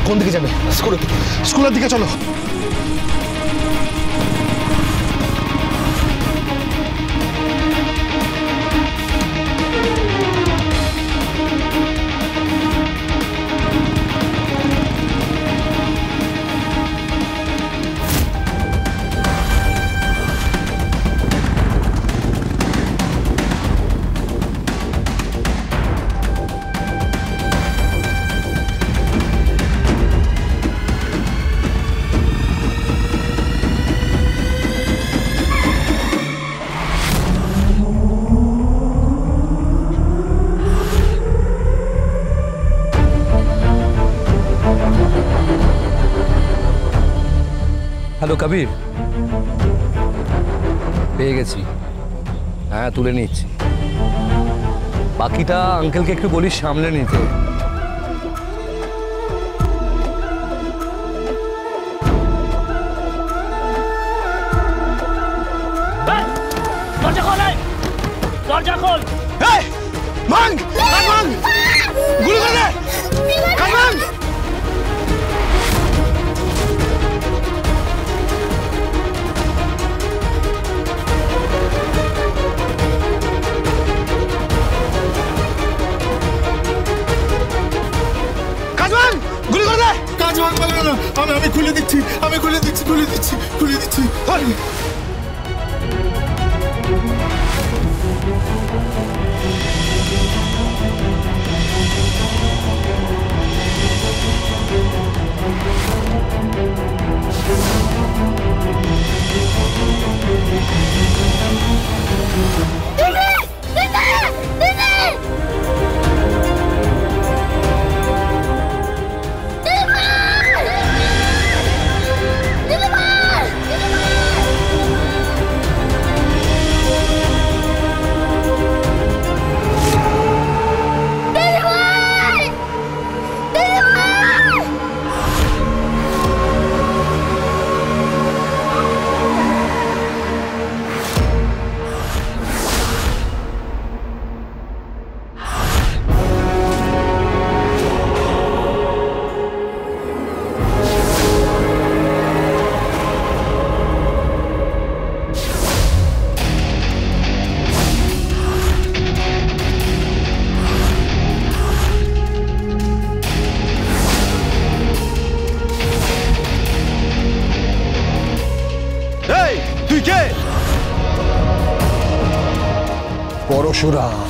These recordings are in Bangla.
কোন দিকে যাবে? স্কুলের দিকে চলো। হ্যালো কবির, পেয়ে গেছি। হ্যাঁ, তুলে নিচ্ছি। বাকিটা আঙ্কেলকে একটু বলিস সামলে নিতে। দরজা খোল, দরজা খোল। ভাঙ ভাঙ, গুলি করে দে। ভাঙ। আমি খুলে দিচ্ছি, আমি খুলে দিচ্ছি, খুলে দিচ্ছি, খুলে দিচ্ছি। পরশুরাম।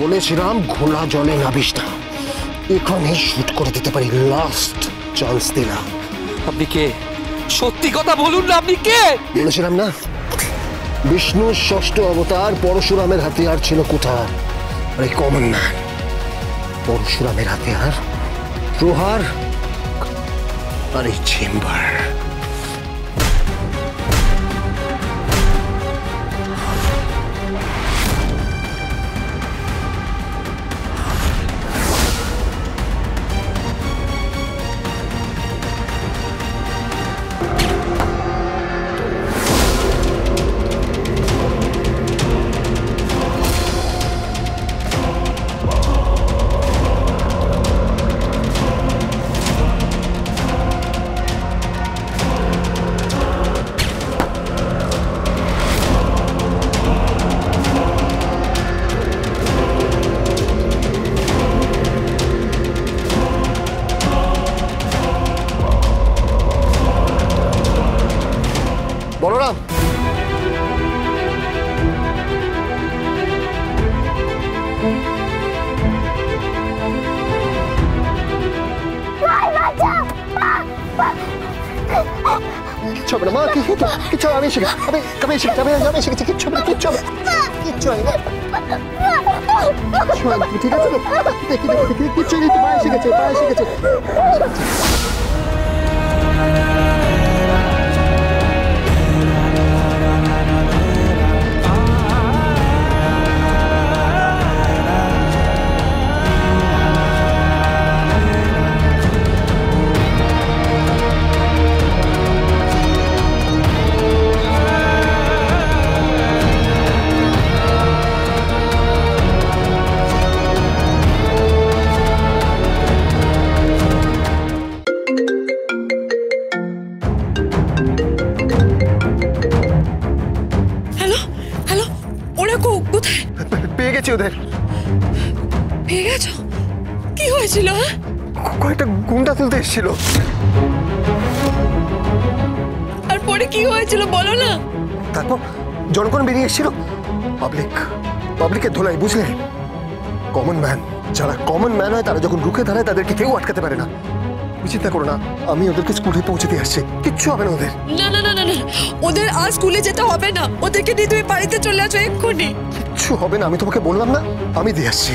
বলেছিলাম ঘোলা জলে নাবিস না, এখানে শুট করে দিতে পারি। লাস্ট চান্স দিলাম। আপনি কে? সত্যি কথা বলুন না, আপনি কে? বলেছিলাম না, বিষ্ণুর ষষ্ঠ অবতার পরশুরামের হাতিয়ার ছিল কুঠার, আর এই কমন ম্যান। পরশুরামের হাতিয়ার প্রহার আর এই চেম্বার। বলরাম, কিচ্ছু হবে না মা, কিচ্ছু হবে, আমি এসে গেছি, আমি এসে গেছি, আমি এসে গেছি, কিচ্ছু হবে না, কিচ্ছু হবে না, কিচ্ছু হবে না, কিচ্ছু হবে না, ঠিক আছে তো? দেখি কিচ্ছু নেই, মা এসে গেছে, মা এসে গেছে। পেয়ে গেছি ওদের। পেয়ে গেছো? কি হয়েছিল? কয়েকটা গুন্ডা তুলতে এসেছিল। আর পরে কি হয়েছিল বলো না। তারপর জনগণ বেরিয়ে এসেছিল, পাবলিকের ধোলাই, বুঝলে? কমন ম্যান, যারা কমন ম্যান হয় তারা যখন রুখে দাঁড়ায় তাদেরকে কেউ আটকাতে পারে না। চিন্তা করো না, আমি ওদেরকে স্কুলে পৌঁছে দিয়ে আসছি, কিচ্ছু হবে না ওদের। না না না না না, ওদের আজ স্কুলে যেতে হবে না, ওদেরকে নিয়ে তুমি বাড়িতে চলে আসো এক্ষুনি। কিচ্ছু হবে না, আমি তোমাকে বললাম না, আমি দিয়ে আসছি।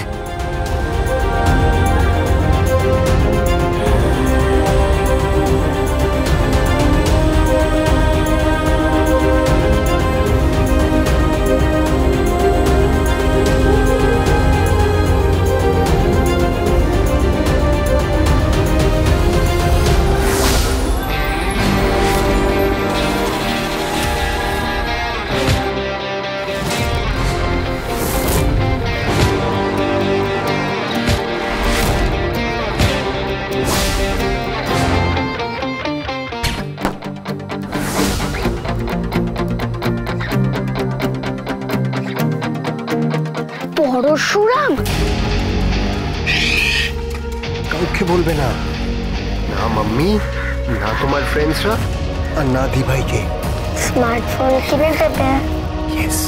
পরশুরাম, কাউকে বলবে না, না মাম্মি, না তোমার ফ্রেন্ডসরা, আর না দিভাইকে। স্মার্টফোন কিনে দেবে? ইয়েস,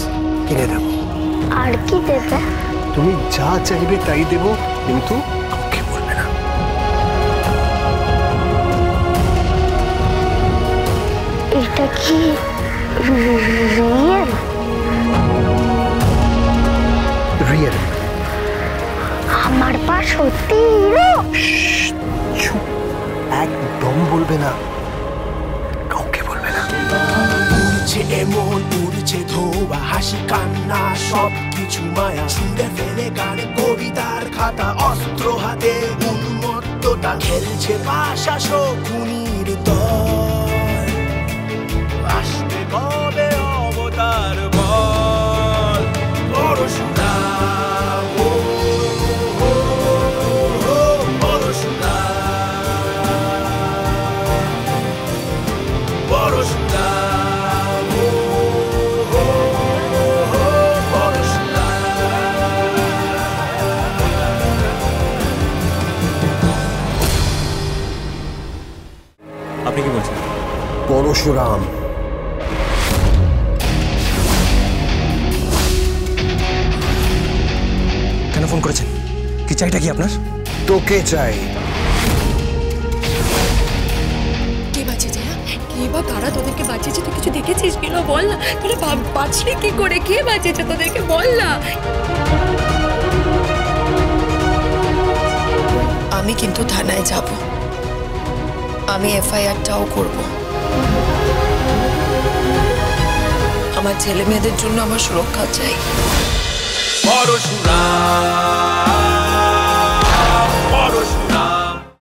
কিনে দেবো। আর কি দেবে? তুমি যা চাইবে তাই দেবো, কিন্তু কাউকে বলবে না। এটা কি রিয়েল? রিয়েল। আমার পা সত্যি হিরো? চুপ, একদম বলবে না, কাউকে বলবে না। উড়ছে এমন উড়ছে ধোবা, হাসি কান্না সব কিছু মায়া, ছুঁড়ে ফেলে গান কবিতার খাতা, অস্ত্র হাতে উন্মত্ততা, খেলছে পাশা শকুনির দল, আসবে কবে অবতার বল, পরশুরাম, ও, ও, ও, পরশুরাম, পরশুরাম, ও, ও, ও, পরশুরাম। আপনি কি বলছেন? পরশুরাম। কেন ফোন করেছেন? কি চাইটা কি আপনার? তোকে চাই। কে বাঁচিয়েছে? কে বা কারা তোদেরকে বাঁচিয়েছে? তুই কিছু দেখেছিস কিনা বল না, তোরা বাঁচলি কি করে? কে বাঁচিয়েছে তোদেরকে বল না। আমি কিন্তু থানায় যাব, আমি এফআইআরটাও করব। আমার ছেলে মেয়েদের জন্য আমার সুরক্ষা চাই। পরশুরাম।